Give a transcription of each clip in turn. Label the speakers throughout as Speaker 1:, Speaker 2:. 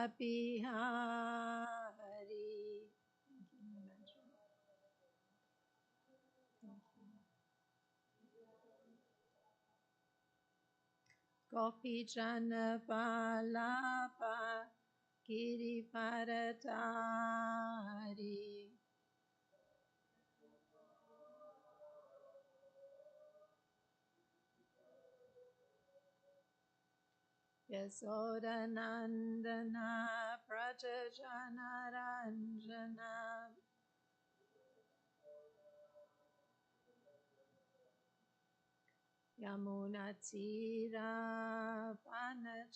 Speaker 1: Bihari. Gopi Jana Balapa Giri Paratari Yasoda Nandana Prajajana Ranjana Yamuna Tira Panachari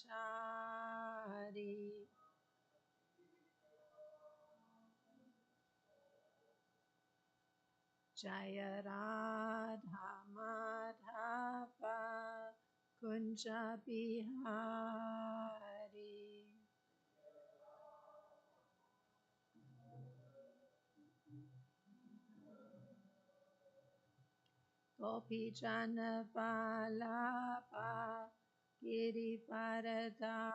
Speaker 1: Jaya Radha Madhava Kunja Bihari Gopi Jana Balapa Giri Paradari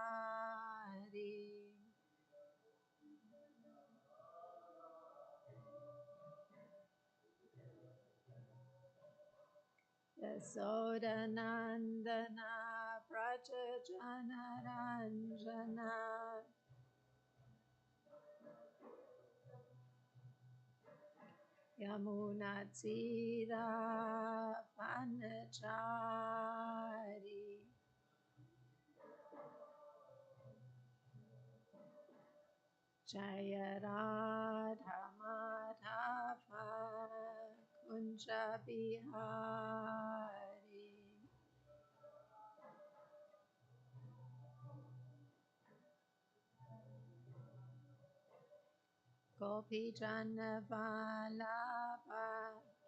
Speaker 1: Yasoda Nandana Praja Jana Ranjana Yamuna Tira Panachari Jaya Radha Madhava Kunja Bihari Gopi Jana Vallabha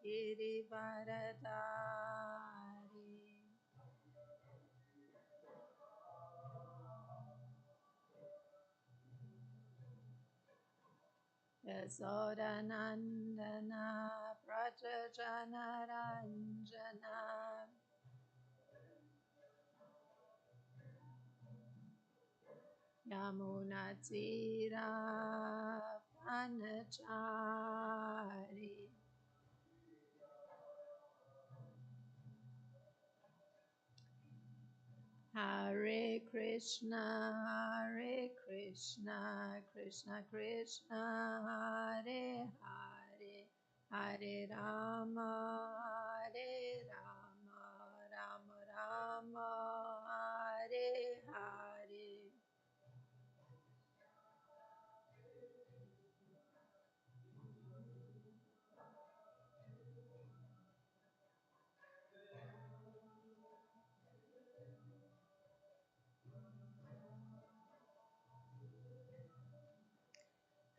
Speaker 1: Giri Varadari Yasoda Nandana Praja Jana Ranjana Yamuna Tira Panachari Hare Krishna, Krishna Krishna, Hare Hare, Hare Rama, Rama Rama, Hare Hare.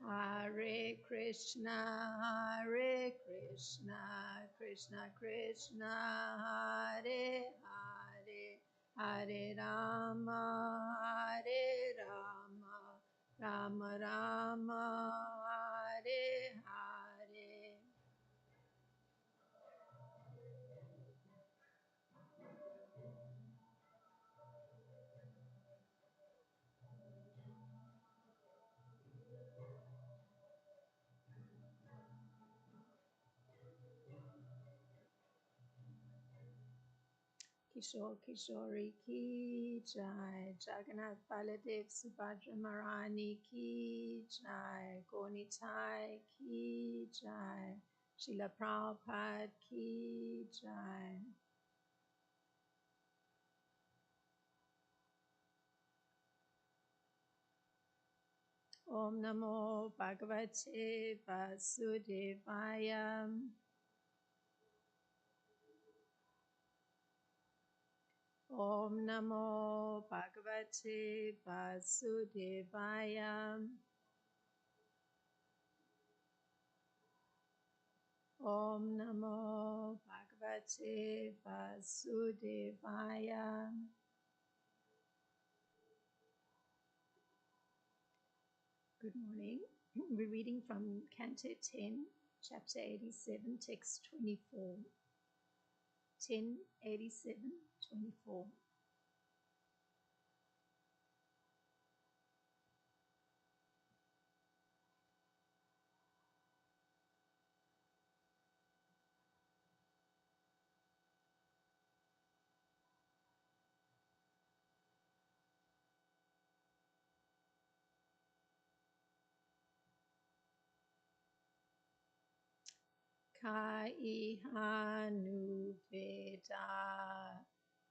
Speaker 1: Hare Krishna, Krishna Krishna, Hare Hare, Hare Rama, Rama Rama, Hare Hare. Kishore Kishori ki jai, Jagannath Baladev Subhadra Marani ki jai, Gonitai ki jai, Srila Prabhupada ki jai. Om Namo Bhagavate Vasudevaya. Om Namo Bhagavate Vasudevaya. Om Namo Bhagavate Vasudevaya. Good morning. We're reading from Canto 10, Chapter 87, Text 24. 10:87:24. Kaihanu Veda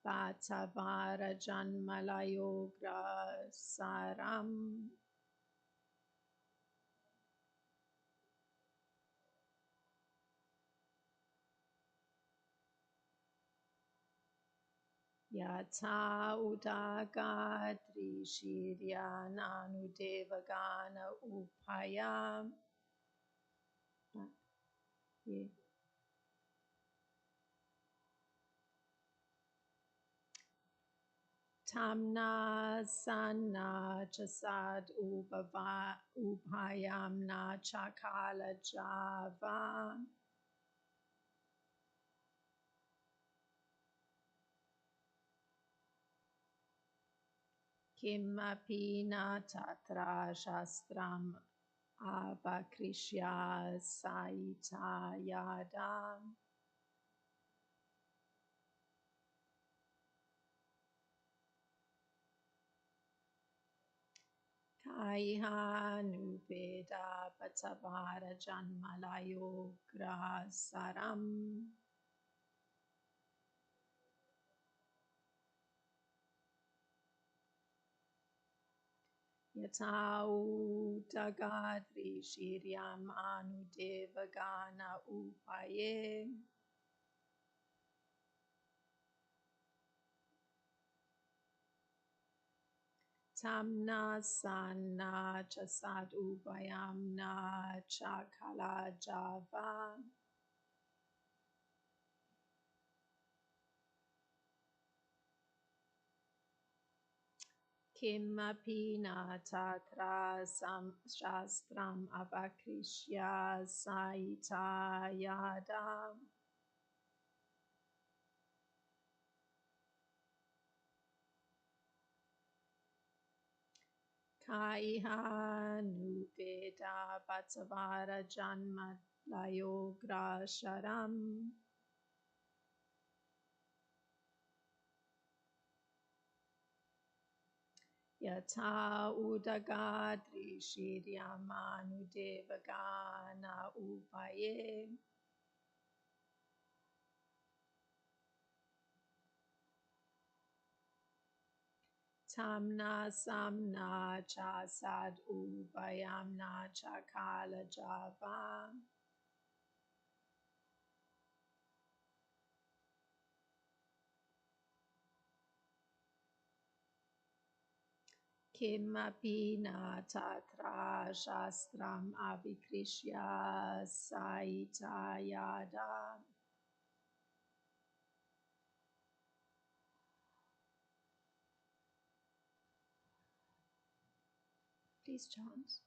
Speaker 1: Bhatavara Janmalayogra Saram Yata Udagadri Shiryananu Devagana Upayam Tamna Sanna Jasad Upayam Na Chakala Java Kimapi Na Tatra Shastram Avakrishya Saita Yada Kaihanu Veda Patavara Janmalayo Grasaram Yatau Dagadri Shiryam Anudevagana Upaye Tamna Sanna Chasad Upayam Na Chakala Java Kimapi Na Tatra Shastram Avakrishya Saita Yada Kaihanu Veda Bhattavara Janmalayo Grasharam Yata Udagadri Shiryamanu Devagana Upaye Tamna Samna Chasad Upayamna Chakala Java Kimapi Na Tatra Shastram Avikrishya Saita Yada Please chant.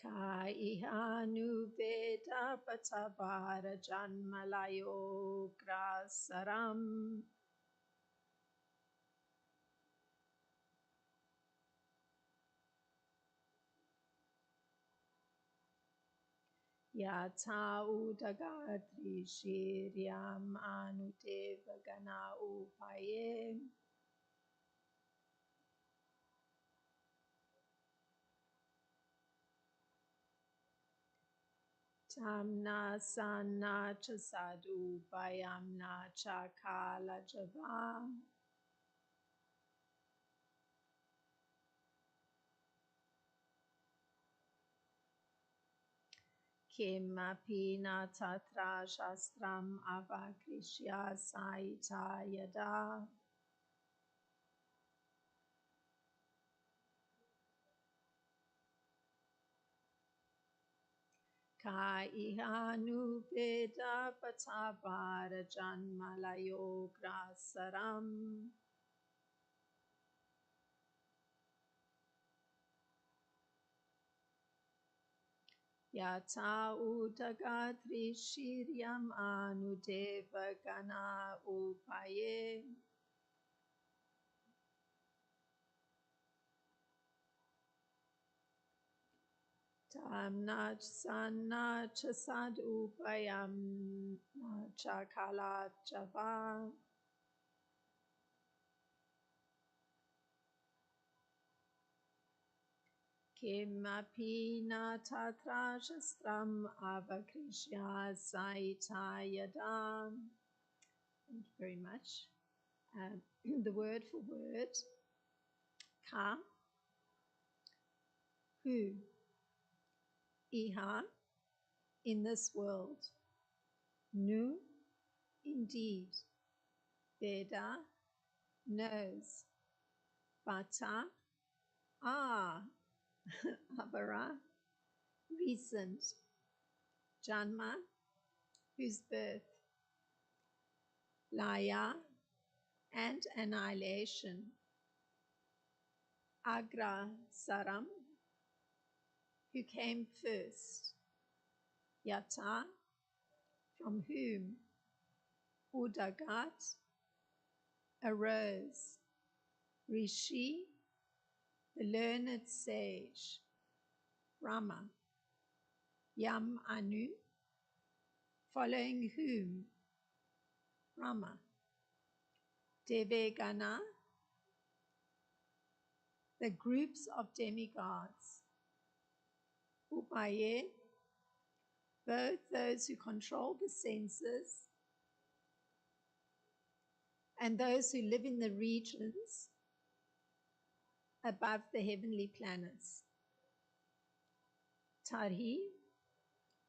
Speaker 1: Kaihanu Veda Patavara Janmalayo Grasaram Yata Udagadri Shiryam Anudevagana Upaye Tamna Sanna Chasadu Bayamna Chakala Java Kimapi Na Tatra Shastram Avakrishya Saita Yada Kaihanu Veda Patavara Janmalayo Grasaram Yata Udagadri Shiryam Anudevagana Upaye Tamnach Sannach Sad Upayam Chakala Java Kimapi na tatra shastram avakrishya saita yadam. Thank you very much. The word for word, ka, who, iha, in this world, nu, indeed, veda, knows, bata, avara, recent, janma, whose birth, laya, and annihilation, agra saram, who came first, yata, from whom, udagat, arose, rishi, the learned sage, Brahma, yam anu, following whom, Brahma, devegana, the groups of demigods, upaye, both those who control the senses and those who live in the regions above the heavenly planets. Tari,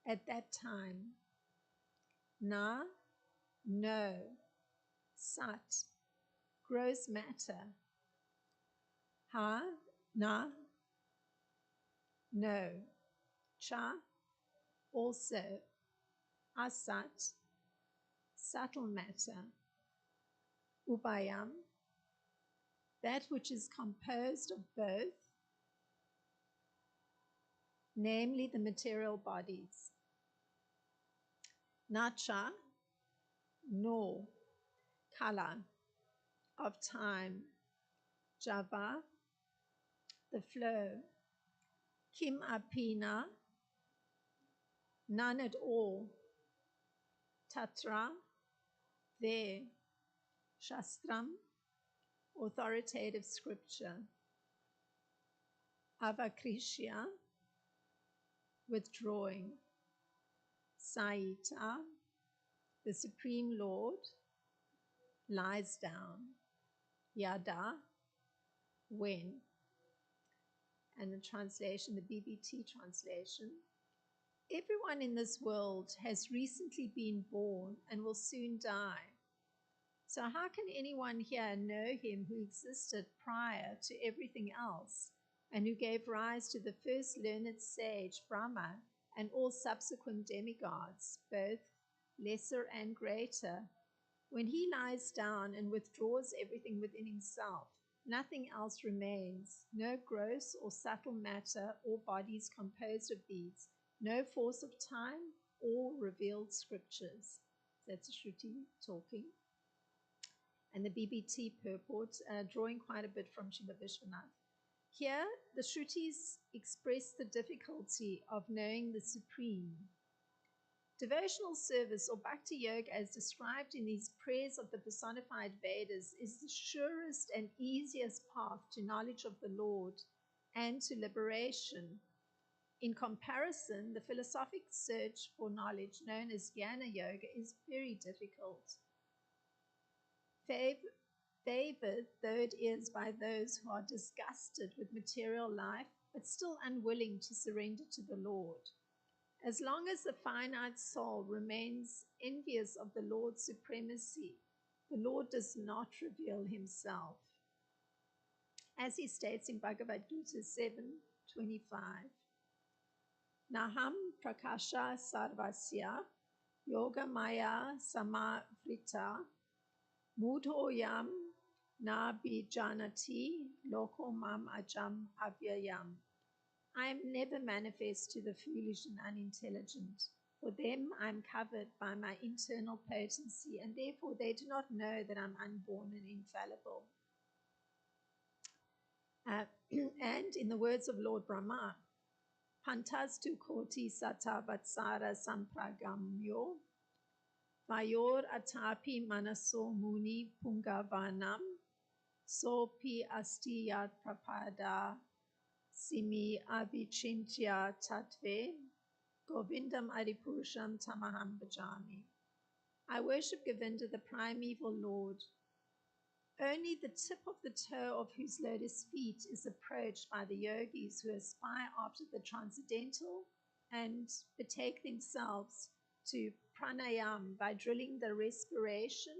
Speaker 1: at that time, na, no, sat, gross matter, ha, na, no, cha, also, asat, subtle matter, ubayam, that which is composed of both, namely the material bodies. Nacha, nor, kala, of time, java, the flow, kim apina, none at all, tatra, there, shastram, authoritative scripture, avakrishya, withdrawing, saita, the Supreme Lord, lies down, yada, when, and the translation, the BBT translation, everyone in this world has recently been born and will soon die. So how can anyone here know him who existed prior to everything else and who gave rise to the first learned sage, Brahma, and all subsequent demigods, both lesser and greater? When he lies down and withdraws everything within himself, nothing else remains, no gross or subtle matter or bodies composed of these, no force of time or revealed scriptures. That's a Shruti talking. And the BBT purport, drawing quite a bit from Srila Vishwanath. Here, the Shrutis express the difficulty of knowing the Supreme. Devotional service or bhakti yoga as described in these prayers of the personified Vedas is the surest and easiest path to knowledge of the Lord and to liberation. In comparison, the philosophic search for knowledge known as jnana yoga is very difficult. Favored though it is by those who are disgusted with material life, but still unwilling to surrender to the Lord. As long as the finite soul remains envious of the Lord's supremacy, the Lord does not reveal himself. As he states in Bhagavad Gita 7:25, Naham prakasha sarvasya yoga maya samavrita mudhoyam na bijanati loko mam ajam avyayam. I am never manifest to the foolish and unintelligent. For them I am covered by my internal potency, and therefore they do not know that I am unborn and infallible. And in the words of Lord Brahma, Pantastu koti sata vatsara sampragamyo vayor atapi manaso muni pungavanam sopi asti yat prapada Simi Avichintya Tatve, Govindam Adipurusham Tamaham Bhajami. I worship Govinda, the primeval Lord. Only the tip of the toe of whose lotus feet is approached by the yogis who aspire after the transcendental and betake themselves to pranayam by drilling the respiration,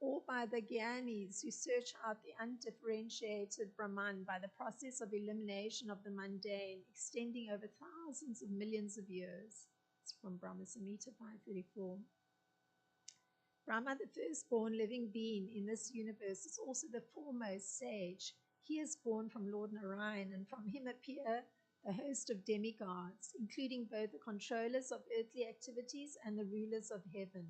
Speaker 1: or by the Gyanis who search out the undifferentiated Brahman by the process of elimination of the mundane, extending over thousands of millions of years. It's from Brahma Samhita 534. Brahma, the firstborn living being in this universe, is also the foremost sage. He is born from Lord Narayan, and from him appear the host of demigods, including both the controllers of earthly activities and the rulers of heaven.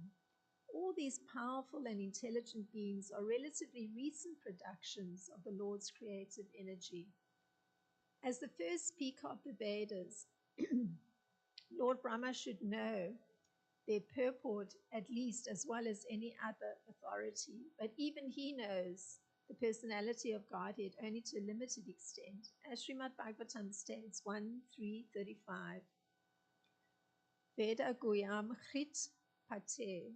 Speaker 1: All these powerful and intelligent beings are relatively recent productions of the Lord's creative energy. As the first speaker of the Vedas, Lord Brahma should know their purport at least as well as any other authority, but even he knows the personality of Godhead only to a limited extent, as Srimad Bhagavatam states 1.3.35. Veda Goyam Chrit Pate.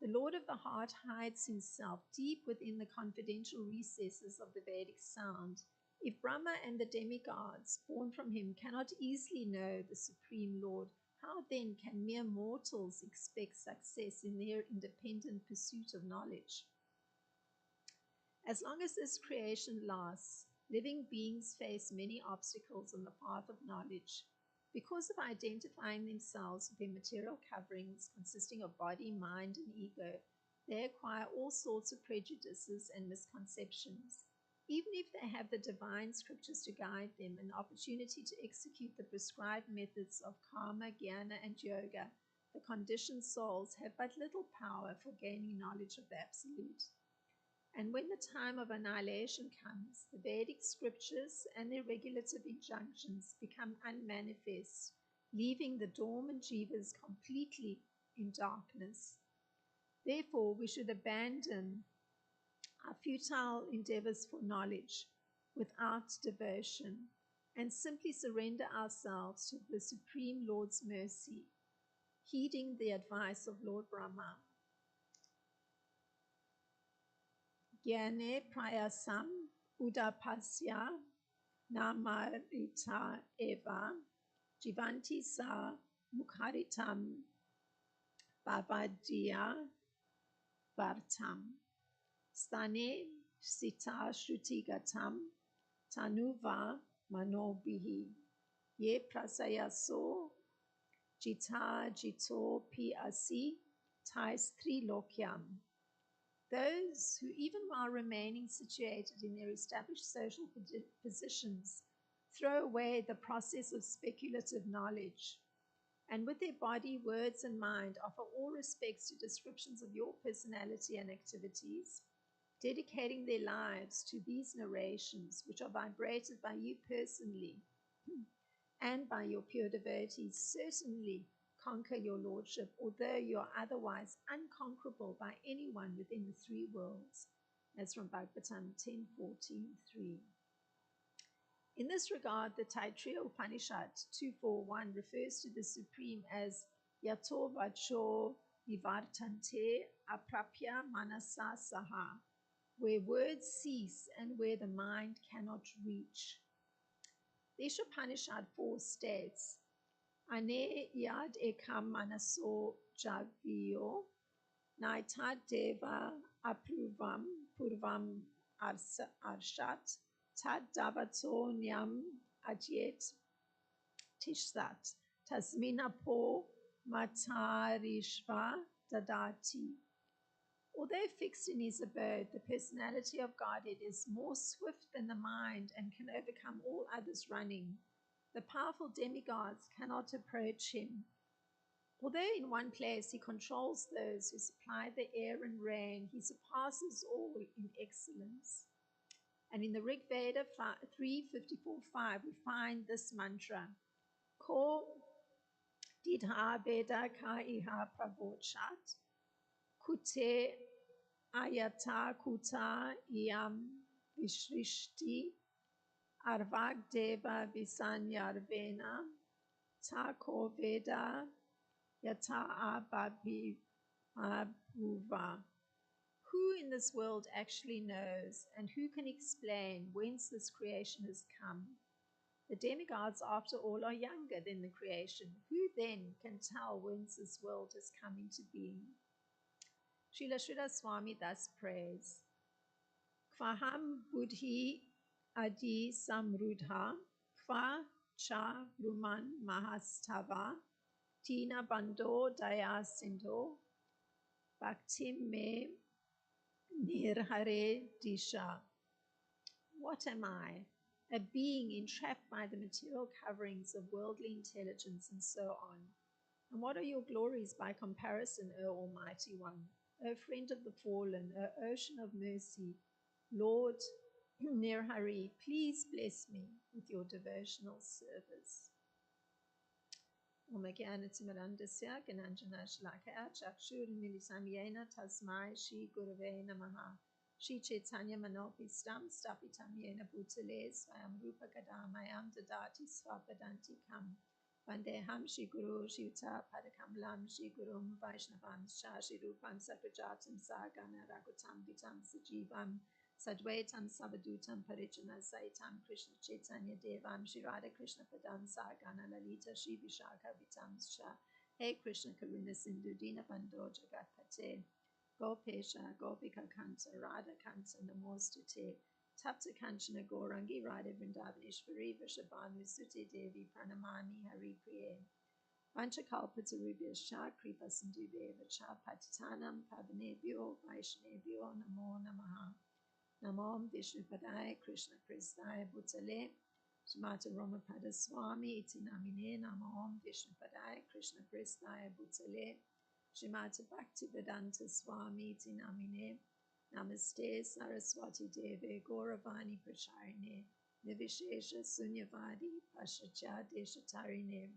Speaker 1: The Lord of the heart hides himself deep within the confidential recesses of the Vedic sound. If Brahma and the demigods born from him cannot easily know the Supreme Lord, how then can mere mortals expect success in their independent pursuit of knowledge? As long as this creation lasts, living beings face many obstacles on the path of knowledge. Because of identifying themselves with their material coverings consisting of body, mind, and ego, they acquire all sorts of prejudices and misconceptions. Even if they have the divine scriptures to guide them and opportunity to execute the prescribed methods of karma, jnana, and yoga, the conditioned souls have but little power for gaining knowledge of the Absolute. And when the time of annihilation comes, the Vedic scriptures and their regulative injunctions become unmanifest, leaving the dormant jivas completely in darkness. Therefore, we should abandon our futile endeavors for knowledge without devotion and simply surrender ourselves to the Supreme Lord's mercy, heeding the advice of Lord Brahma. Gyane prayasam udapasya namarita eva jivanti sa mukharitam bhavadya vartam stane sita shrutigatam tanuva manobhihi ye prasayaso jita jito pi asi tais trilokyam. Those who, even while remaining situated in their established social positions, throw away the process of speculative knowledge, and with their body, words, and mind offer all respects to descriptions of your personality and activities, dedicating their lives to these narrations, which are vibrated by you personally and by your pure devotees, certainly conquer your lordship, although you are otherwise unconquerable by anyone within the three worlds. That's from Bhagavatam 10.14.3. In this regard, the Taittiriya Upanishad 2.4.1 refers to the Supreme as Yato Vacho Nivartante Aprapya Manasa Saha, where words cease and where the mind cannot reach. The Upanishad 4 states, Ane yad ekam manaso javyo naita deva apruvam purvam arshat tad davato nyam adyet tishsat tasmina po matarishva dadati. Although fixed in his abode, the personality of Godhead is more swift than the mind and can overcome all others running. The powerful demigods cannot approach him. Although in one place he controls those who supply the air and rain, he surpasses all in excellence. And in the Rig Veda 3.54.5, we find this mantra, Ko didha veda ka iha pravochat, kute ayata kuta iam vishrishti Arvak Deva Visanyarvena Tako Veda Yata Ababi Abhuva. Who in this world actually knows, and who can explain whence this creation has come? The demigods, after all, are younger than the creation. Who then can tell whence this world has come into being? Srila Sridhar Swami thus prays, Kvaham Buddhi Adi Samrudha, Kva Cha Bruman Mahastava, Tina Bando Daya Sindho, Bhaktim Me Nirhare Disha. What am I? A being entrapped by the material coverings of worldly intelligence and so on. And what are your glories by comparison, O Almighty One, O friend of the fallen, O ocean of mercy, Lord Nirhari, please bless me with your devotional service. Om Jnanatimidandasya Gananjana Shlakaya Chakshur Milisamyena Tasmai Shri Gurave Namaha. Shri Chaitanya Manopistam Stapitam Yena Bhutale Swayam Rupa Kadamayam Dadati Swapadanti Kam. Vandeham Shri Guru Shri Uta Padakamalam Shri Gurum Vaishnavam Shri Rupam Sakrajatam Sagana Ragutam Vitam Sajivam Sadvaitam Savadutam Parijana Saitam Krishna Chaitanya Devam Shri Radha Krishna Padam Sagana Lalita Shri Vishaka Vitam Sha. Hey Krishna Karuna Sindhu Dina Bando Jagat Pate Gopesha Gopika Kanta Radha Kanta Namostute Tapta Kanchana Gorangi Radha Vrindavaneshwari Vishabhanu Sute Devi Pranamami Hari Priye Vanchakalpatarubhyascha Kripa Sindhubheva Cha Patitanam Pavanebhyo Vaishnebhyo Namo Namaha. Namo Vishnupadaya Krishna Krishnaya Bhutale Shrimati Ramapada Swami Iti Namine Namo Vishnupadaya Krishna Krishnaya Bhutale Shrimati Bhaktivedanta Swami Iti Namine Namaste Saraswati Deve Gauravani Pracharine Nivishesha Sunyavadi Pashacha Deshatarine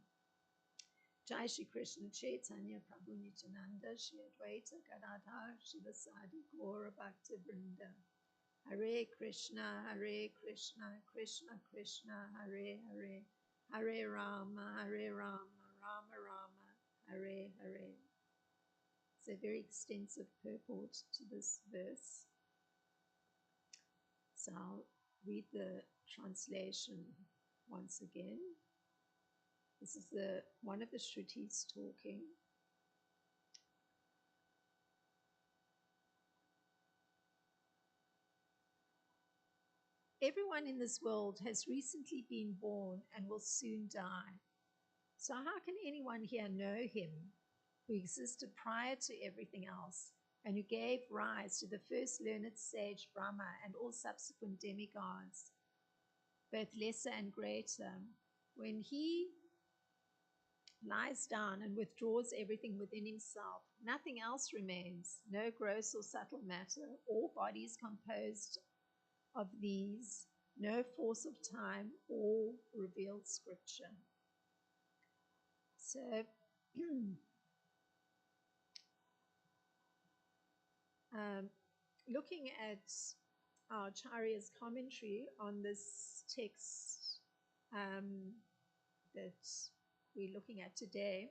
Speaker 1: Jai Shri Krishna Chaitanya Prabhu Nityananda Shri Advaita Gadadhar Shivasadi Gaura Bhakta Vrinda. Hare Krishna, Krishna Krishna, Hare Hare, Hare Rama, Rama Rama, Hare Hare. It's a very extensive purport to this verse. So I'll read the translation once again. This is one of the Shrutis talking. Everyone in this world has recently been born and will soon die. So how can anyone here know him who existed prior to everything else and who gave rise to the first learned sage Brahma and all subsequent demigods, both lesser and greater? When he lies down and withdraws everything within himself, nothing else remains, no gross or subtle matter, all bodies composed of these, no force of time or revealed scripture. So looking at Acharya's commentary on this text that we're looking at today,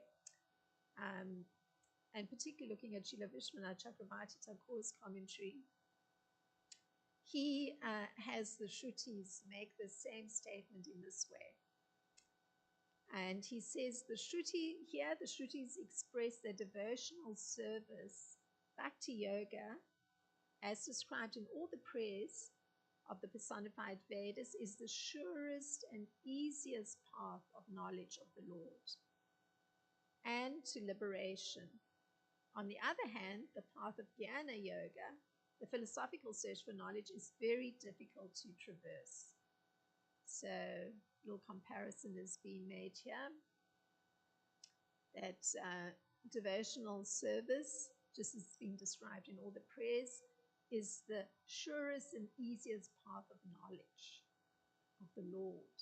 Speaker 1: and particularly looking at Srila Vishwanath Chakravarti Thakur's commentary, he has the Shrutis make the same statement in this way. And he says the Shrutis express their devotional service, bhakti yoga, as described in all the prayers of the personified Vedas, is the surest and easiest path of knowledge of the Lord and to liberation. On the other hand, the path of Jnana Yoga, the philosophical search for knowledge, is very difficult to traverse. So, a little comparison is being made here that devotional service, just as being described in all the prayers, is the surest and easiest path of knowledge of the Lord.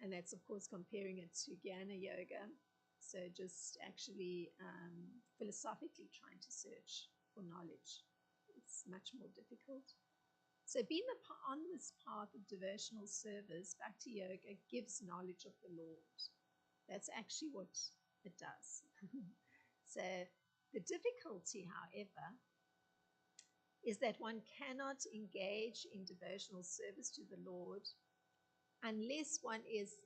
Speaker 1: And that's, of course, comparing it to Jnana Yoga. So just actually philosophically trying to search for knowledge. It's much more difficult. So being on this path of devotional service, Bhakti Yoga gives knowledge of the Lord. That's actually what it does. So the difficulty, however, is that one cannot engage in devotional service to the Lord unless one is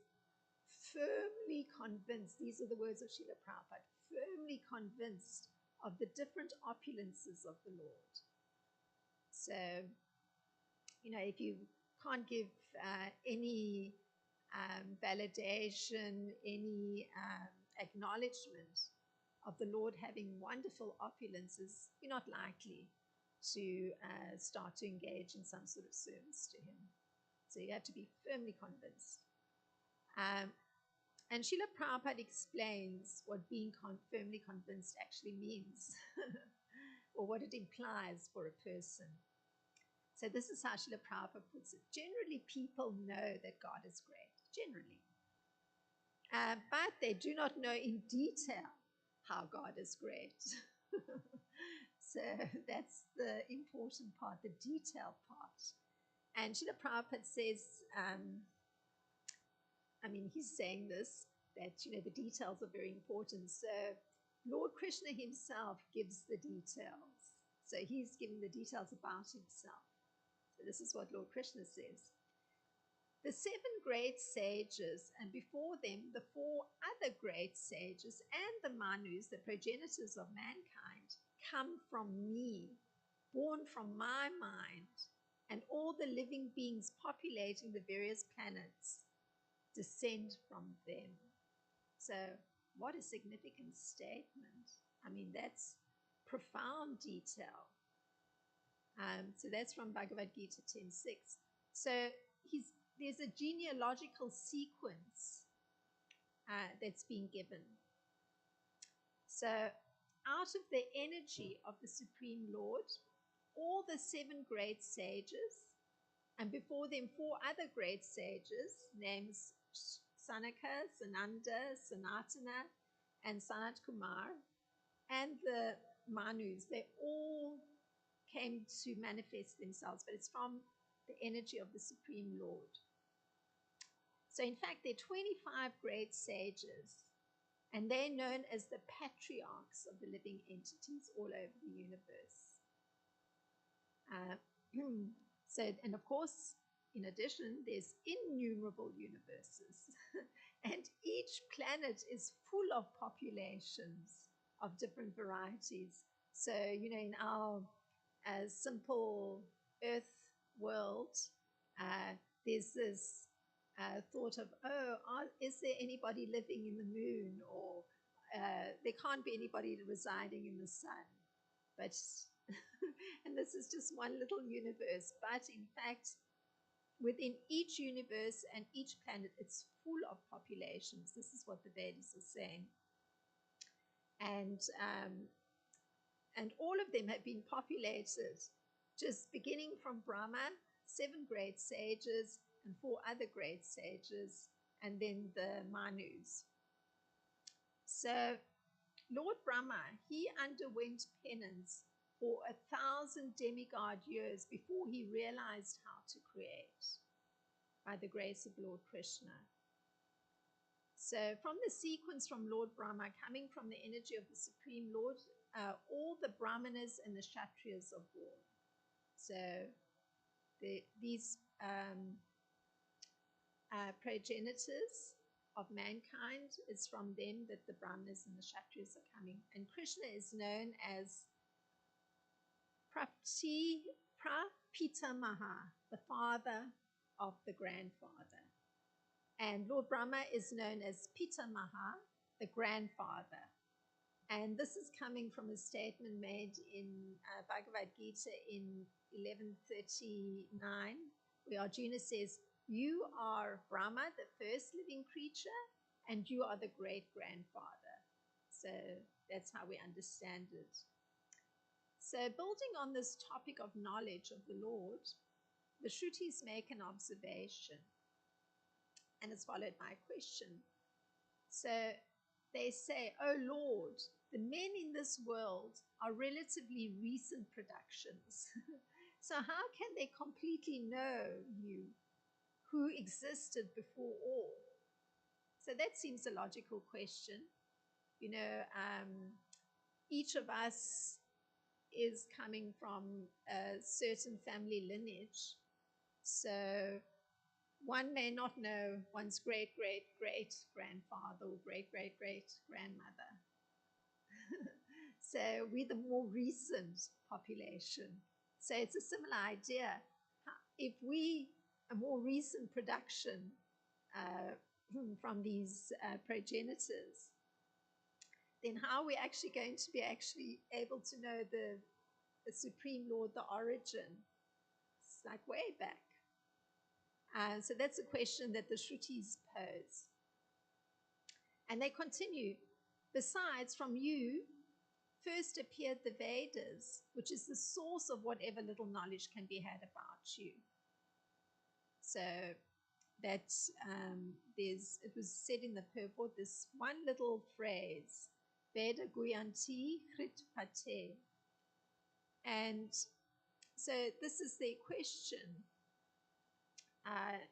Speaker 1: firmly convinced, these are the words of Srila Prabhupada, firmly convinced of the different opulences of the Lord. So, if you can't give any validation, any acknowledgement of the Lord having wonderful opulences, you're not likely to start to engage in some sort of service to Him. So you have to be firmly convinced. And Srila Prabhupada explains what being firmly convinced actually means, or what it implies for a person. So this is how Srila Prabhupada puts it. Generally, people know that God is great, generally. But they do not know in detail how God is great. So that's the important part, the detailed part. And Srila Prabhupada says, he's saying this, that, the details are very important. So Lord Krishna himself gives the details. So he's giving the details about himself. So this is what Lord Krishna says. The 7 great sages, and before them the 4 other great sages, and the Manus, the progenitors of mankind, come from me, born from my mind, and all the living beings populating the various planets descend from them. So what a significant statement. That's profound detail. So that's from Bhagavad Gita 10.6. So there's a genealogical sequence that's been given. So out of the energy of the Supreme Lord, all the 7 great sages, and before them 4 other great sages, names Sanaka, Sananda, Sanatana, and Sanat Kumar, and the Manus, they all came to manifest themselves, but it's from the energy of the Supreme Lord. So in fact, there are 25 great sages, and they're known as the patriarchs of the living entities all over the universe. And of course, in addition, there's innumerable universes, and each planet is full of populations of different varieties. So, in our simple Earth world, there's this thought of, is there anybody living in the moon? Or there can't be anybody residing in the sun. But and this is just one little universe. But in fact, within each universe and each planet, it's full of populations. This is what the Vedas are saying. And all of them have been populated, just beginning from Brahma, 7 great sages and 4 other great sages, and then the Manus. So Lord Brahma, he underwent penance for 1,000 demigod years before he realized how to create by the grace of Lord Krishna. So from the sequence from Lord Brahma, coming from the energy of the Supreme Lord, all the Brahmanas and the Kshatriyas are born. So these progenitors of mankind, is from them that the Brahmanas and the Kshatriyas are coming. And Krishna is known as Prapitamaha, the father of the grandfather. And Lord Brahma is known as Pitamaha, the grandfather. And this is coming from a statement made in Bhagavad Gita in 11:39, where Arjuna says, you are Brahma, the first living creature, and you are the great-grandfather. So that's how we understand it. So building on this topic of knowledge of the Lord, the Shrutis make an observation, and it's followed by a question. So they say, oh Lord, the men in this world are relatively recent productions. So how can they completely know you who existed before all? So that seems a logical question. Each of us is coming from a certain family lineage. So one may not know one's great great great grandfather or great great great grandmother. So we're the more recent population. So it's a similar idea. If we a more recent production from these progenitors, then how are we actually going to be actually able to know the Supreme Lord, the origin? It's like way back. So that's a question that the Shrutis pose. And they continue, besides, from you first appeared the Vedas, which is the source of whatever little knowledge can be had about you. So that it was said in the purport, this one little phrase, Veda Guyanti Hrit Pate. And so this is their question.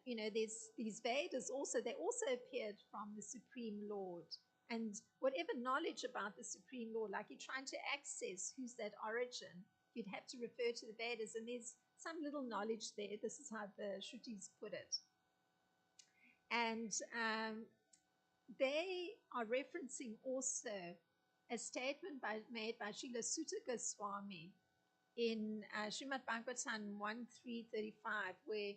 Speaker 1: There's these Vedas also, they also appeared from the Supreme Lord. And whatever knowledge about the Supreme Lord, like you're trying to access who's that origin, you'd have to refer to the Vedas. And there's some little knowledge there. This is how the Shrutis put it. And they are referencing also a statement made by Srila Sutta Goswami in Srimad Bhagavatam 1.3.35, where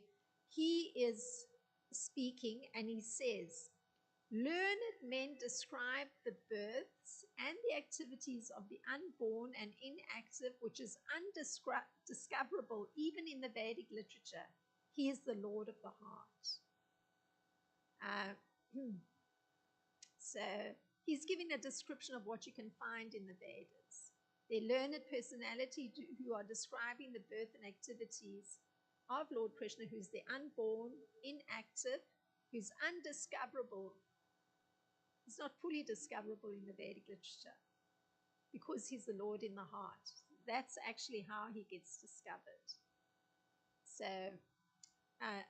Speaker 1: he is speaking and he says, learned men describe the births and the activities of the unborn and inactive, which is undiscoverable even in the Vedic literature. He is the Lord of the heart. So he's giving a description of what you can find in the Vedas. Their learned personality who are describing the birth and activities of Lord Krishna, who's the unborn, inactive, who's undiscoverable. He's not fully discoverable in the Vedic literature because he's the Lord in the heart. That's actually how he gets discovered. So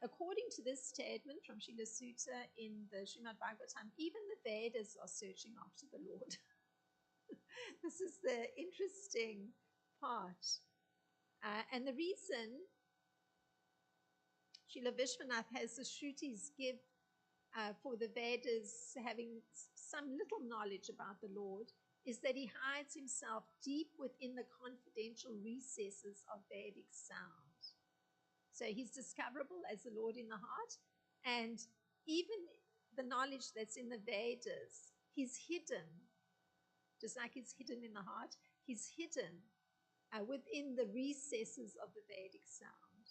Speaker 1: according to this statement from Srila Sutta in the Srimad Bhagavatam, even the Vedas are searching after the Lord. This is the interesting part. And the reason Srila Vishwanath has the Shrutis give for the Vedas having some little knowledge about the Lord is that he hides himself deep within the confidential recesses of Vedic sound. So he's discoverable as the Lord in the heart, and even the knowledge that's in the Vedas, he's hidden, just like he's hidden in the heart, he's hidden within the recesses of the Vedic sound.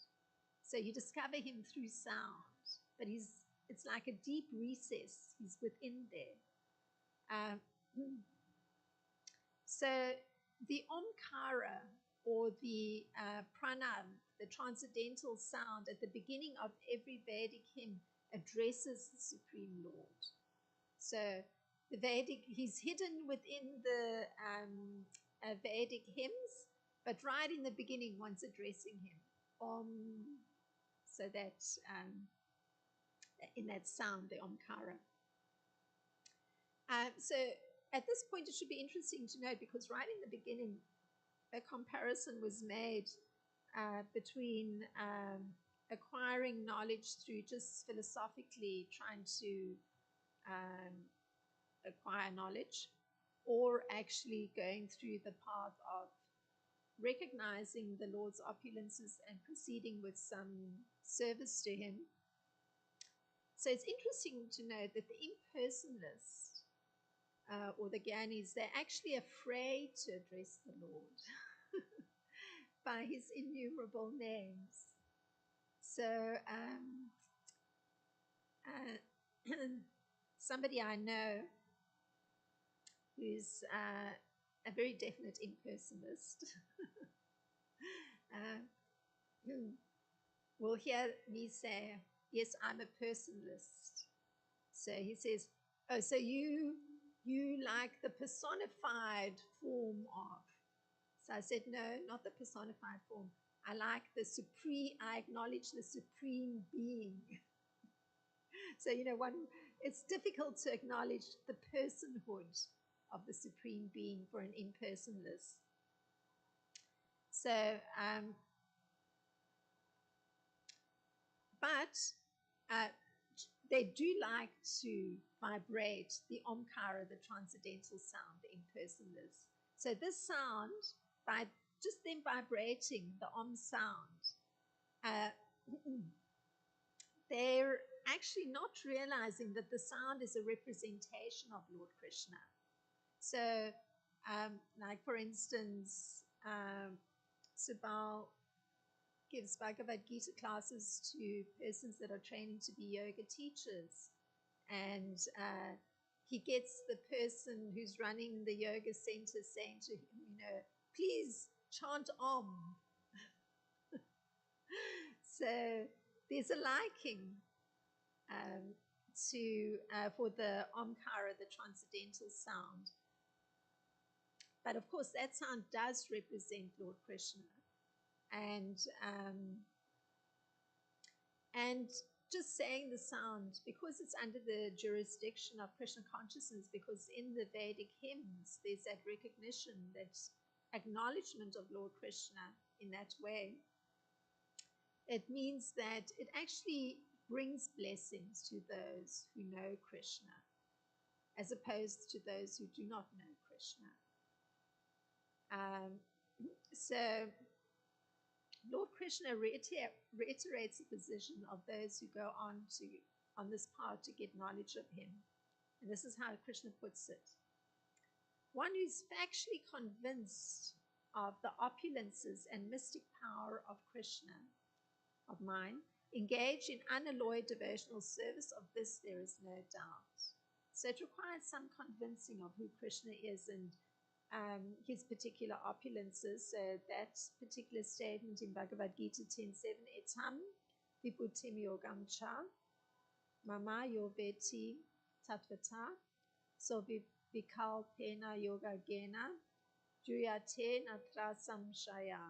Speaker 1: So you discover him through sound, but it's like a deep recess, he's within there. So the Omkara, or the Pranav, the transcendental sound at the beginning of every Vedic hymn, addresses the Supreme Lord. So the Vedic, he's hidden within the Vedic hymns, but right in the beginning, one's addressing him. So that in that sound, the Omkara. So at this point, it should be interesting to note, because right in the beginning, a comparison was made between acquiring knowledge through just philosophically trying to acquire knowledge, or actually going through the path of recognizing the Lord's opulences and proceeding with some service to him. So it's interesting to note that the impersonalists or the Gyanis, they're actually afraid to address the Lord by his innumerable names. So somebody I know who's a very definite impersonalist will hear me say, yes, I'm a personalist. So he says, oh, so you like the personified form of. So I said, no, not the personified form. I like I acknowledge the supreme being. So, it's difficult to acknowledge the personhood of the supreme being for an impersonalist. So, but they do like to vibrate the Omkara, the transcendental sound, the impersonalists. So this sound, by just them vibrating the Om sound, they're actually not realizing that the sound is a representation of Lord Krishna. So, like for instance, Subal gives Bhagavad Gita classes to persons that are training to be yoga teachers. And he gets the person who's running the yoga center saying to him, please chant Om. So there's a liking for the Omkara, the transcendental sound. But of course, that sound does represent Lord Krishna. And just saying the sound, because it's under the jurisdiction of Krishna consciousness, because in the Vedic hymns, there's that recognition, that acknowledgement of Lord Krishna in that way. It means that it actually brings blessings to those who know Krishna, as opposed to those who do not know Krishna. So Lord Krishna reiterates the position of those who go on this path to get knowledge of him. And this is how Krishna puts it. One who's factually convinced of the opulences and mystic power of Krishna, of mine, engage in unalloyed devotional service. Of this there is no doubt. So it requires some convincing of who Krishna is and his particular opulences. So that particular statement in Bhagavad Gita 10.7, etam vibhutim yogam cha mama yoveti tatvata so vikalpena yoga gena juyate natra samshaya.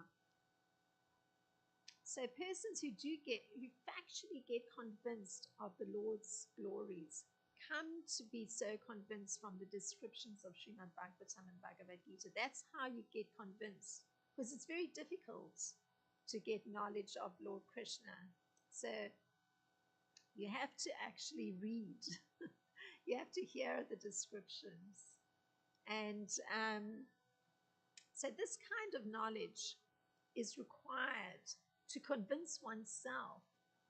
Speaker 1: So persons who factually get convinced of the Lord's glories come to be so convinced from the descriptions of Srimad Bhagavatam and Bhagavad Gita. That's how you get convinced, because it's very difficult to get knowledge of Lord Krishna. So you have to actually read. You have to hear the descriptions. And so this kind of knowledge is required to convince oneself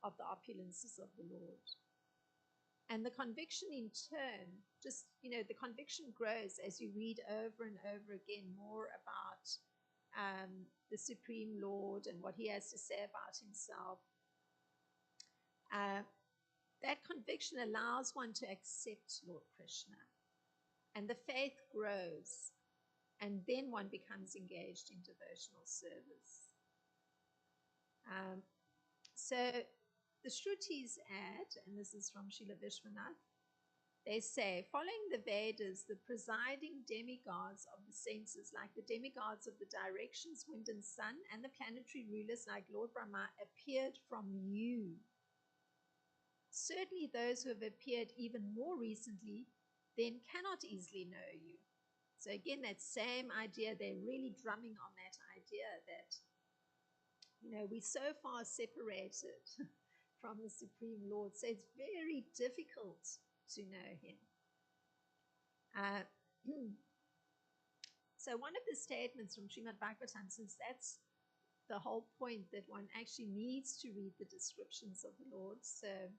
Speaker 1: of the opulences of the Lord. And the conviction in turn, the conviction grows as you read over and over again more about the Supreme Lord and what he has to say about himself. That conviction allows one to accept Lord Krishna. And the faith grows. And then one becomes engaged in devotional service. So the Shrutis add, and this is from Srila Vishwanath, they say, following the Vedas, the presiding demigods of the senses, like the demigods of the directions, wind and sun, and the planetary rulers like Lord Brahma, appeared from you. Certainly those who have appeared even more recently then cannot easily know you. So again, that same idea, they're really drumming on that idea that, we're so far separated from the Supreme Lord, so it's very difficult to know him. So one of the statements from Srimad Bhagavatam, since that's the whole point, that one actually needs to read the descriptions of the Lord, so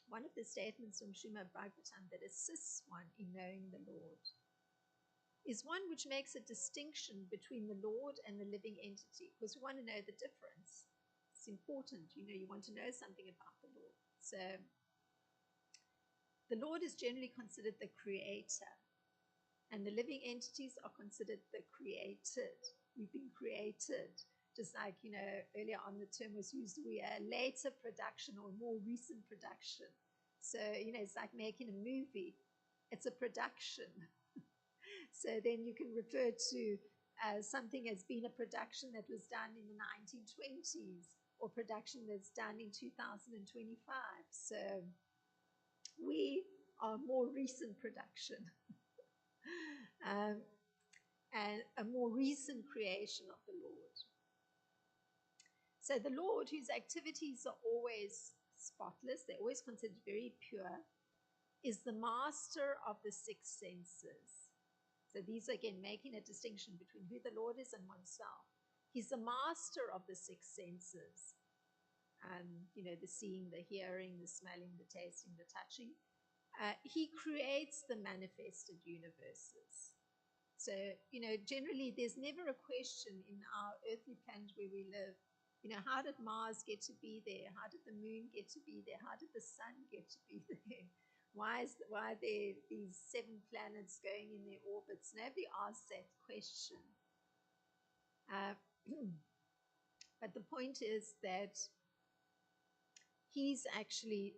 Speaker 1: one of the statements from Srimad Bhagavatam that assists one in knowing the Lord is one which makes a distinction between the Lord and the living entity, because we want to know the difference. It's important, you want to know something about the Lord. So the Lord is generally considered the creator, and the living entities are considered the created. We've been created. Just like, earlier on the term was used, we are a later production or more recent production. So, it's like making a movie. It's a production. So then you can refer to something has been a production that was done in the 1920s or production that's done in 2025. So we are more recent production and a more recent creation of the Lord. So the Lord, whose activities are always spotless, they're always considered very pure, is the master of the six senses. So these are again making a distinction between who the Lord is and oneself. He's the master of the six senses. The seeing, the hearing, the smelling, the tasting, the touching. He creates the manifested universes. So, generally there's never a question in our earthly planet where we live, how did Mars get to be there? How did the moon get to be there? How did the sun get to be there? Why are there these 7 planets going in their orbits? Nobody asks that question. But the point is that he's actually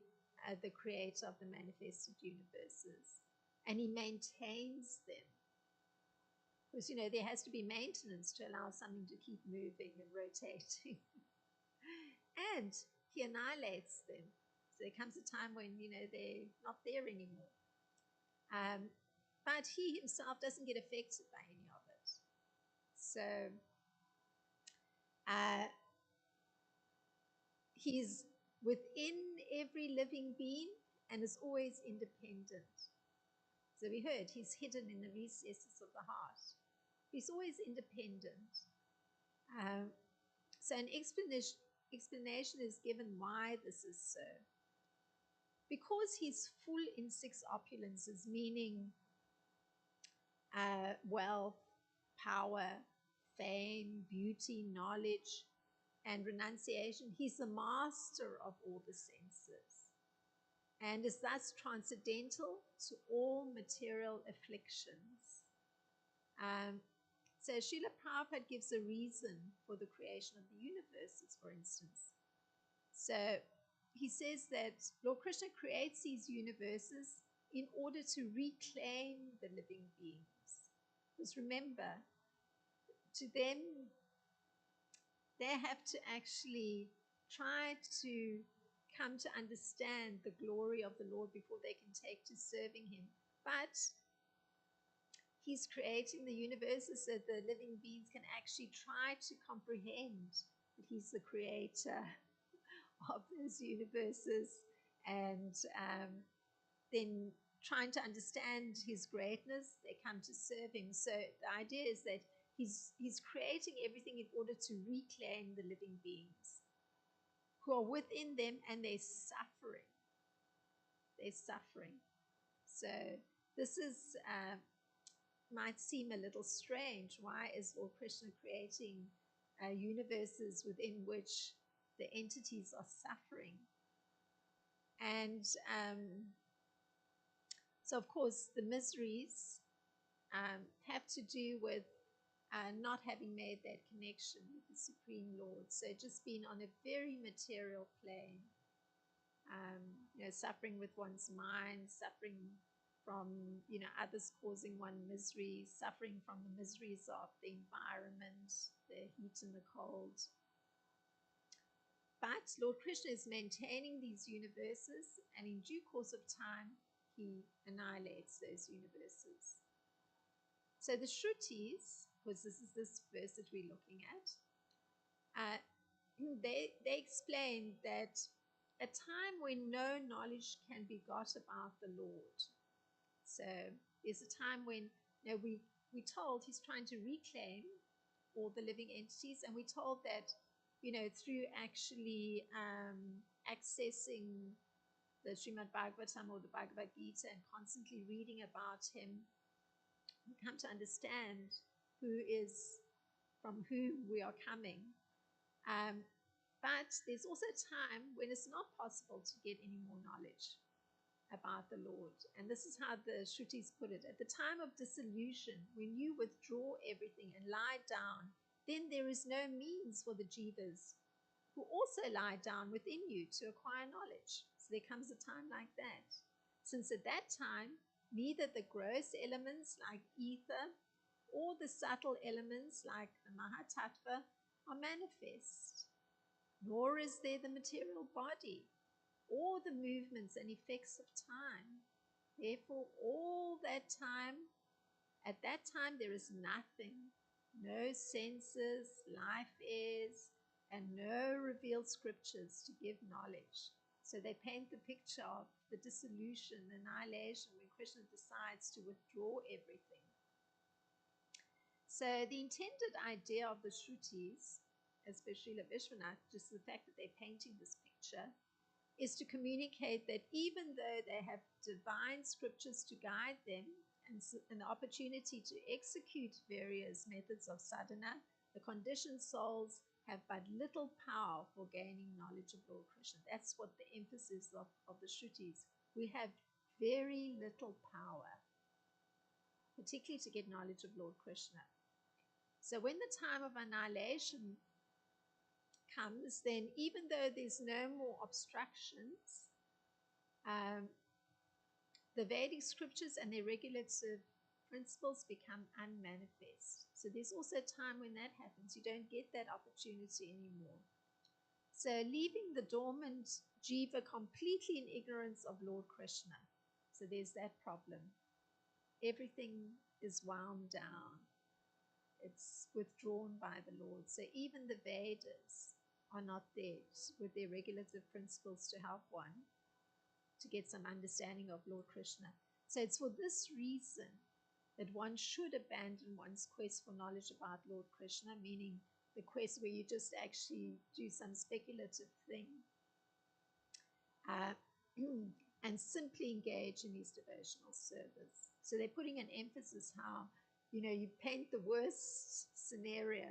Speaker 1: the creator of the manifested universes, and he maintains them. Because, there has to be maintenance to allow something to keep moving and rotating. And he annihilates them. So there comes a time when, they're not there anymore. But he himself doesn't get affected by any of it. So he's within every living being and is always independent. So we heard he's hidden in the recesses of the heart. He's always independent. So an explanation is given why this is so. Because he's full in 6 opulences, meaning wealth, power, fame, beauty, knowledge, and renunciation, he's the master of all the senses and is thus transcendental to all material afflictions. So Srila Prabhupada gives a reason for the creation of the universes, for instance. So he says that Lord Krishna creates these universes in order to reclaim the living beings. Because remember, to them, they have to actually try to come to understand the glory of the Lord before they can take to serving him. But he's creating the universes so the living beings can actually try to comprehend that he's the creator of those universes, and then trying to understand his greatness, they come to serve him. So the idea is that he's creating everything in order to reclaim the living beings who are within them, and they're suffering. They're suffering. So this is might seem a little strange. Why is Lord Krishna creating universes within which the entities are suffering? And so, of course, the miseries have to do with not having made that connection with the Supreme Lord. So just being on a very material plane, suffering with one's mind, suffering from, others causing one misery, suffering from the miseries of the environment, the heat and the cold. But Lord Krishna is maintaining these universes, and in due course of time, he annihilates those universes. So the Shrutis, because this is this verse that we're looking at, they explain that a time when no knowledge can be got about the Lord. So there's a time when we're told he's trying to reclaim all the living entities, and we're told that through actually accessing the Srimad Bhagavatam or the Bhagavad Gita and constantly reading about him, we come to understand from whom we are coming. But there's also a time when it's not possible to get any more knowledge about the Lord. And this is how the Shrutis put it. At the time of dissolution, when you withdraw everything and lie down, then there is no means for the jivas who also lie down within you to acquire knowledge. So there comes a time like that. Since at that time, neither the gross elements like ether All the subtle elements like the Mahatattva are manifest, nor is there the material body or the movements and effects of time. Therefore, all that time, at that time, there is nothing, no senses, life is, and no revealed scriptures to give knowledge. So they paint the picture of the dissolution, annihilation, when Krishna decides to withdraw everything. So the intended idea of the Shrutis, especially Srila Vishwanath, just the fact that they're painting this picture, is to communicate that even though they have divine scriptures to guide them and an opportunity to execute various methods of sadhana, the conditioned souls have but little power for gaining knowledge of Lord Krishna. That's what the emphasis of the Shrutis. We have very little power, particularly to get knowledge of Lord Krishna. So when the time of annihilation comes, then even though there's no more obstructions, the Vedic scriptures and their regulative principles become unmanifest. So there's also a time when that happens. You don't get that opportunity anymore. So leaving the dormant jiva completely in ignorance of Lord Krishna. So there's that problem. Everything is wound down. It's withdrawn by the Lord. So even the Vedas are not there with their regulative principles to help one to get some understanding of Lord Krishna. So it's for this reason that one should abandon one's quest for knowledge about Lord Krishna, meaning the quest where you just actually do some speculative thing, and simply engage in his devotional service. So they're putting an emphasis how, you paint the worst scenario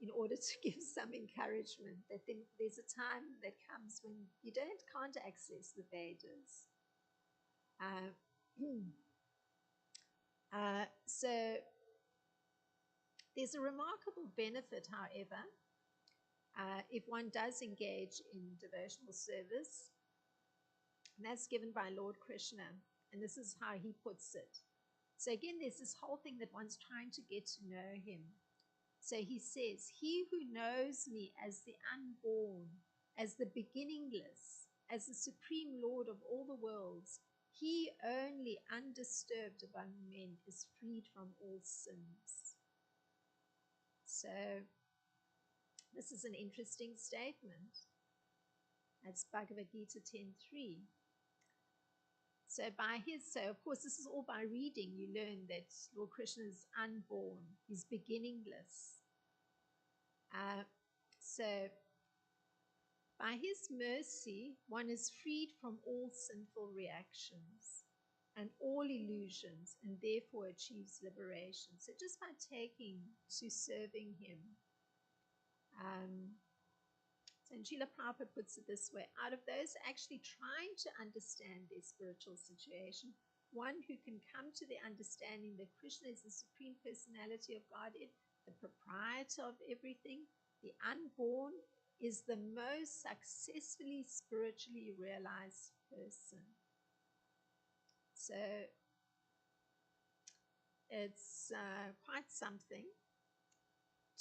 Speaker 1: in order to give some encouragement that there's a time that comes when you can't access the Vedas. So there's a remarkable benefit, however, if one does engage in devotional service, and that's given by Lord Krishna, and this is how he puts it. So again, there's this whole thing that one's trying to get to know him. So he says, he who knows me as the unborn, as the beginningless, as the supreme Lord of all the worlds, he only undisturbed among men is freed from all sins. So this is an interesting statement. That's Bhagavad Gita 10.3. So of course, this is all by reading. You learn that Lord Krishna is unborn. He's beginningless. So by his mercy, one is freed from all sinful reactions and all illusions, and therefore achieves liberation. So just by taking to serving him. So Srila Prabhupada puts it this way: out of those actually trying to understand their spiritual situation, one who can come to the understanding that Krishna is the Supreme Personality of Godhead, the proprietor of everything, the unborn, is the most successfully spiritually realized person. So it's quite something.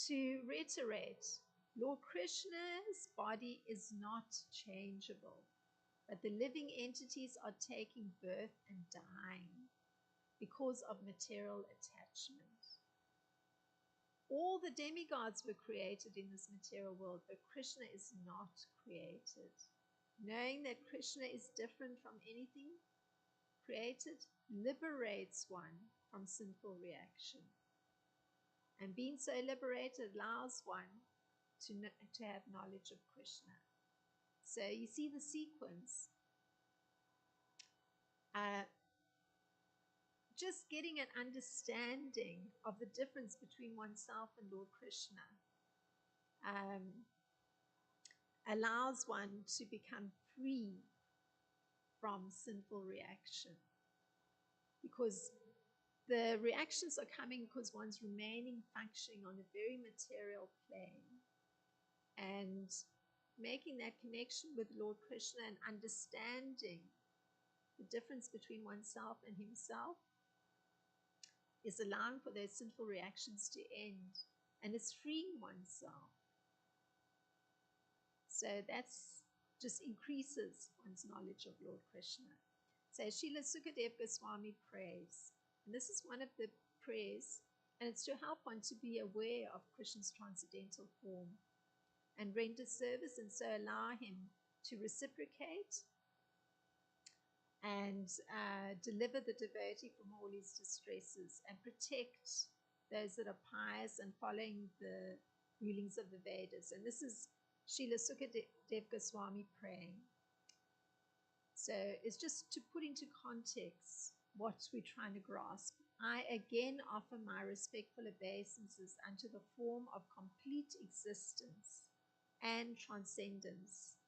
Speaker 1: To reiterate, Lord Krishna's body is not changeable, but the living entities are taking birth and dying because of material attachment. All the demigods were created in this material world, but Krishna is not created. Knowing that Krishna is different from anything created liberates one from sinful reaction. And being so liberated allows one to have knowledge of Krishna. So you see the sequence. Just getting an understanding of the difference between oneself and Lord Krishna allows one to become free from sinful reaction. Because the reactions are coming because one's remaining functioning on a very material plane. And making that connection with Lord Krishna and understanding the difference between oneself and himself is allowing for those sinful reactions to end, and it's freeing oneself. So that's just increases one's knowledge of Lord Krishna. So Srila Sukadev Goswami prays, and this is one of the prayers, and it's to help one to be aware of Krishna's transcendental form and render service, and so allow him to reciprocate and deliver the devotee from all his distresses and protect those that are pious and following the rulings of the Vedas. And this is Srila Sukadev Goswami praying. So it's just to put into context what we're trying to grasp. I again offer my respectful obeisances unto the form of complete existence and transcendence,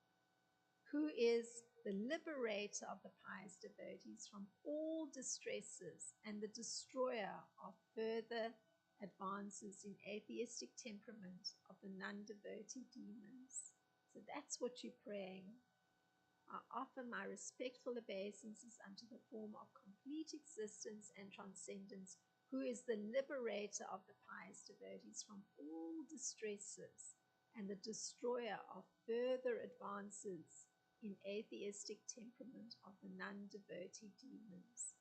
Speaker 1: who is the liberator of the pious devotees from all distresses and the destroyer of further advances in atheistic temperament of the non-devotee demons. So that's what you're praying. I offer my respectful obeisances unto the form of complete existence and transcendence, who is the liberator of the pious devotees from all distresses and the destroyer of further advances in atheistic temperament of the non-devotee demons.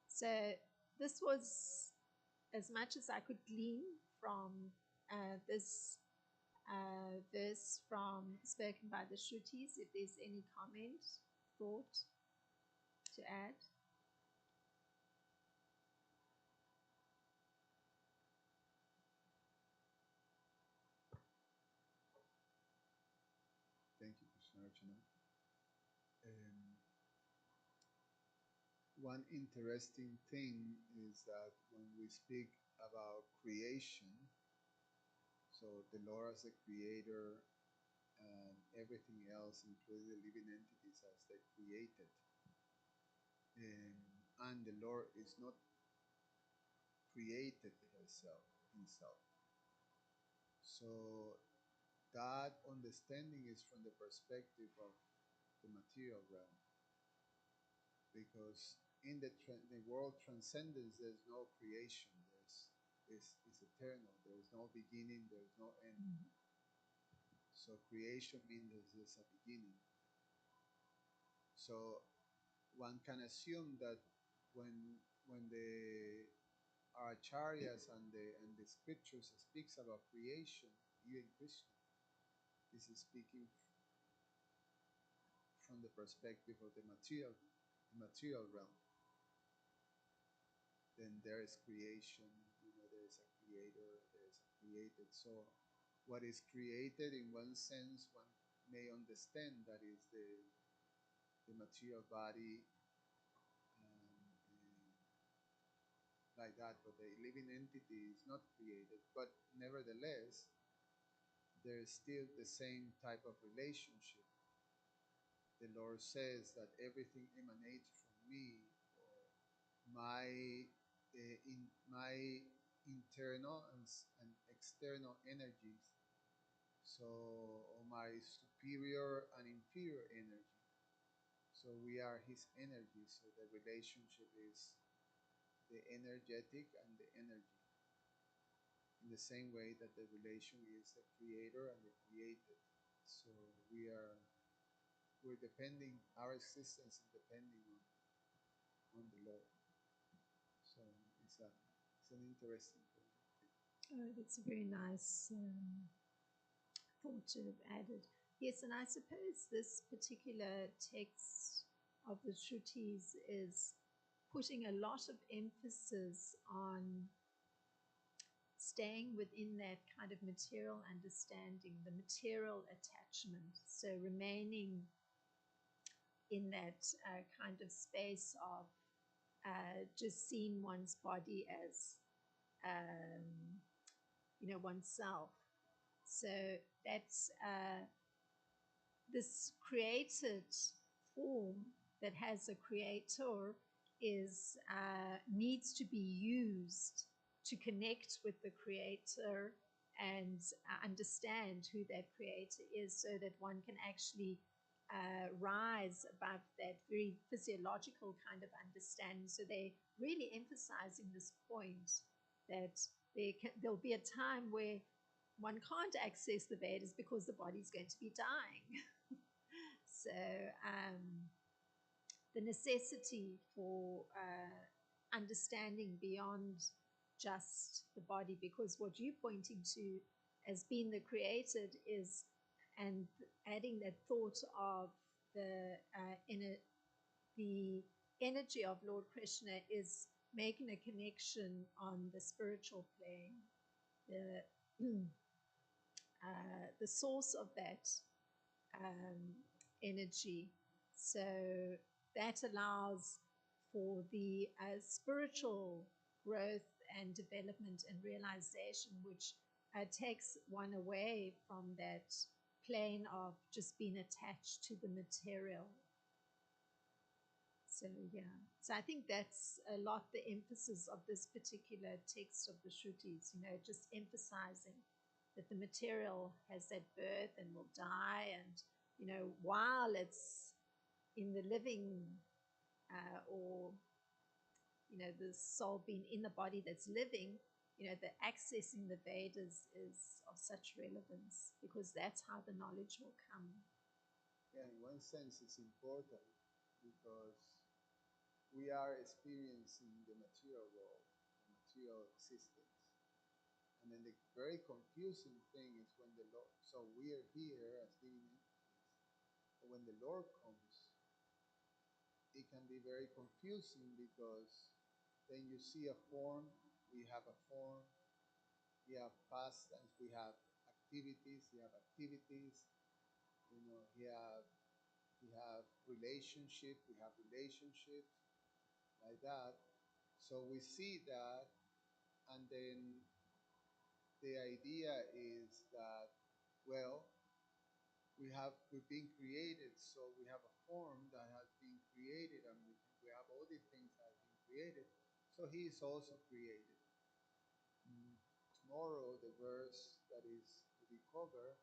Speaker 1: So this was as much as I could glean from this verse from spoken by the Shrutis. If there's any comment, thought to add.
Speaker 2: Thank you, Krishnarcana. One interesting thing is that when we speak about creation, so the Lord as a creator and everything else, including the living entities as they created, and the Lord is not created himself. So that understanding is from the perspective of the material realm, because in the world transcendence, there's no creation. It's eternal. There is no beginning. There is no end. Mm-hmm. So creation means there's a beginning. So one can assume that when the acharyas and the scriptures speaks about creation, even Krishna is speaking from the perspective of the material realm. Then there is creation, there is a creator, there is a created. So what is created, in one sense, one may understand that is the material body, like that, but the living entity is not created. But nevertheless, there is still the same type of relationship. The Lord says that everything emanates from me, my internal and external energies, so my superior and inferior energy. So we are his energy. So the relationship is the energetic and the energy, in the same way that the relation is the creator and the created. So we're depending, our existence is depending on the Lord. So it's an interesting point.
Speaker 1: Oh, that's a very nice thought to have added. Yes, and I suppose this particular text of the Shrutis is putting a lot of emphasis on staying within that kind of material understanding, the material attachment. So remaining in that kind of space of just seeing one's body as, oneself. So that's this created form that has a creator is needs to be used to connect with the creator and understand who that creator is, so that one can actually rise above that very physiological kind of understanding. So they're really emphasizing this point that there'll be a time where one can't access the Vedas because the body's going to be dying. So the necessity for understanding beyond just the body, because what you're pointing to as being the created is, and adding that thought of the the energy of Lord Krishna is making a connection on the spiritual plane, the the source of that energy. So that allows for the spiritual growth and development and realization, which takes one away from that plane of just being attached to the material. So, yeah. So I think that's a lot the emphasis of this particular text of the Shrutis, just emphasizing that the material has that birth and will die. And, while it's in the living or, the soul being in the body that's living, the accessing the Vedas is of such relevance, because that's how the knowledge will come.
Speaker 2: Yeah, in one sense it's important because we are experiencing the material world, the material existence. And then the very confusing thing is when the Lord, so we are here as living entities, but when the Lord comes, it can be very confusing because then you see a form, we have a form, we have pastimes, we have activities, we have activities, we have relationship, we have relationships, like that. So we see that, and then the idea is that, well, we've been created, so we have a form that has been created, and we have all these things that have been created. So he is also created. Tomorrow, the verse that is to be covered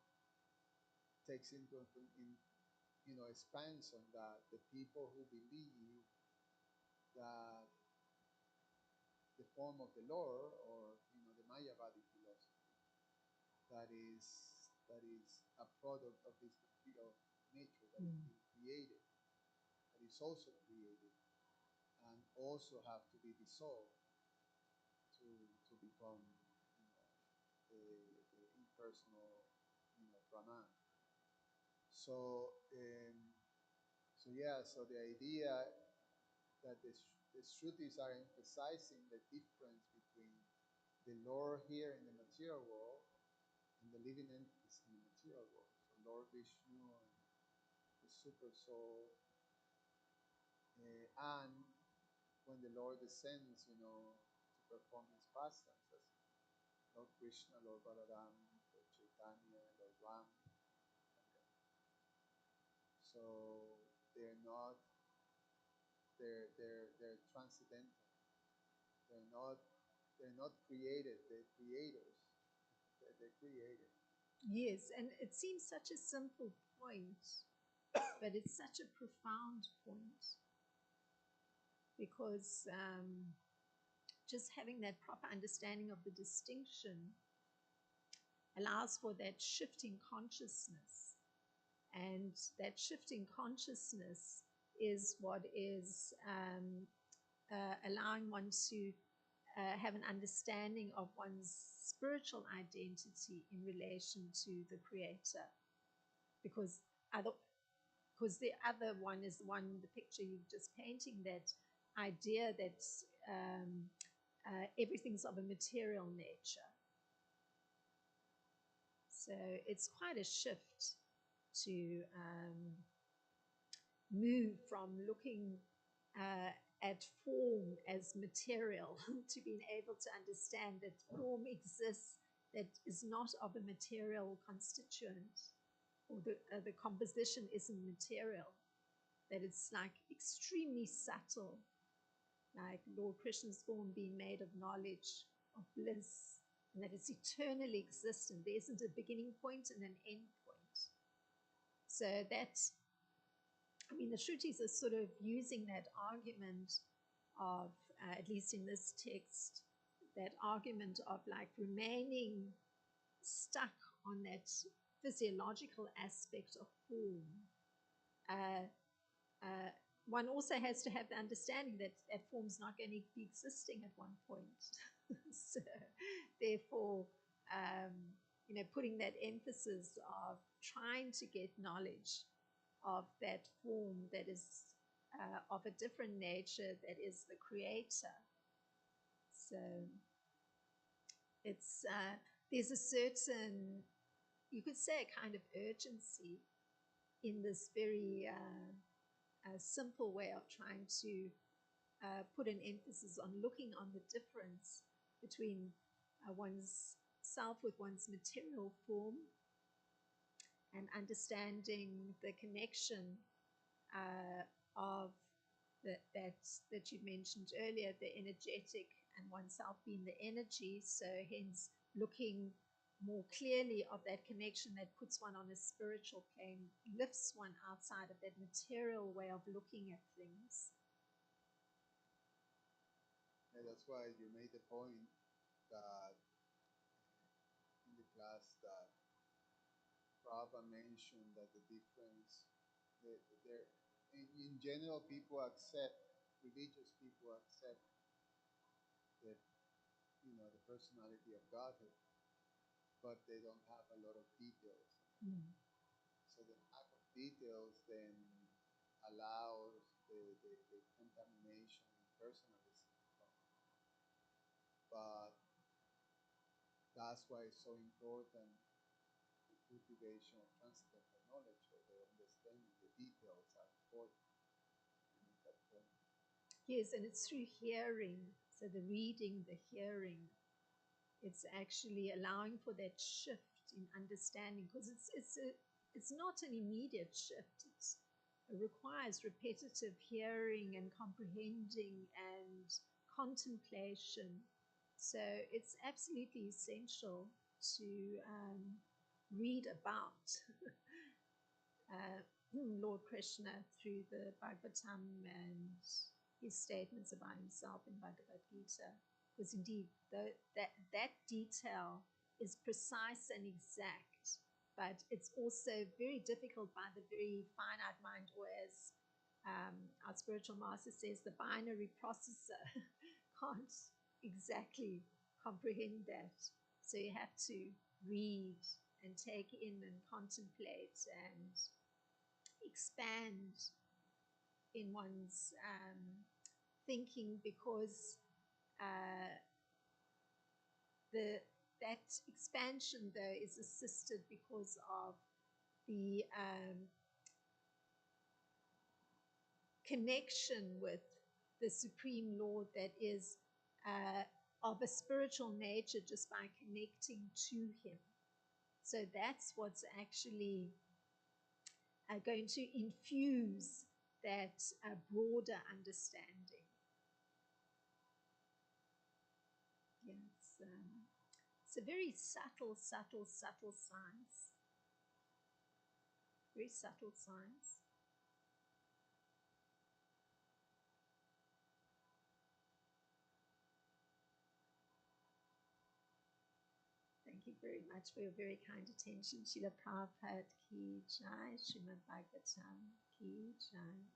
Speaker 2: takes expands on that. The people who believe that the form of the Lord, or the Mayavadi philosophy, that is a product of this material nature that is being created, that is also created, and also have to be dissolved to become the impersonal Brahman. So so the idea that the Shrutis are emphasizing the difference between the Lord here in the material world and the living entities in the material world. So Lord Vishnu and the super soul, and when the Lord descends, to perform his pastimes, as Lord Krishna, Lord Balaram, Lord Chaitanya, Lord Ram. So they're not, they're transcendental. They're not created. They're creators. They're created.
Speaker 1: Yes, and it seems such a simple point, but it's such a profound point, because just having that proper understanding of the distinction allows for that shifting consciousness. And that shifting consciousness is what is allowing one to have an understanding of one's spiritual identity in relation to the Creator. Because the other one is the picture you're just painting, that idea that everything's of a material nature. So it's quite a shift to move from looking at form as material to being able to understand that form exists that is not of a material constituent, or the composition isn't material, that it's like extremely subtle, like Lord Krishna's form being made of knowledge, of bliss, and that it's eternally existent. There isn't a beginning point and an end point. So that I mean, the Shrutis are sort of using that argument of, at least in this text, that argument of like remaining stuck on that physiological aspect of form. One also has to have the understanding that that form's not going to be existing at one point. So, therefore, putting that emphasis of trying to get knowledge of that form that is of a different nature, that is the creator. So, it's there's a certain, you could say, a kind of urgency in this very simple way of trying to put an emphasis on looking on the difference between one's self with one's material form and understanding the connection of that you mentioned earlier, the energetic, and oneself being the energy. So hence looking more clearly of that connection that puts one on a spiritual plane, lifts one outside of that material way of looking at things.
Speaker 2: Yeah, that's why you made the point that in the class that Prabhupada mentioned that the difference, there, in general, people accept, religious people accept the, the personality of Godhead, but they don't have a lot of details. So the lack of details then allows the contamination and personalism. But that's why it's so important the cultivation of transcendental knowledge, or the understanding the details are important in that point.
Speaker 1: Yes, and it's through hearing. So the reading, the hearing, it's actually allowing for that shift in understanding, because it's not an immediate shift. It requires repetitive hearing and comprehending and contemplation. So it's absolutely essential to read about Lord Krishna through the Bhagavatam and his statements about himself in Bhagavad Gita, because indeed that detail is precise and exact, but it's also very difficult by the very finite mind, or as our spiritual master says, the binary processor can't exactly comprehend that. So you have to read and take in and contemplate and expand in one's thinking, because that expansion, though, is assisted because of the connection with the Supreme Lord that is of a spiritual nature, just by connecting to him. So that's what's actually going to infuse that broader understanding. Yeah, it's a very subtle science. Very subtle science. Thank you very much for your very kind attention. Srila Prabhupada Ki Jai, Srimad Bhagavatam Ki Jai.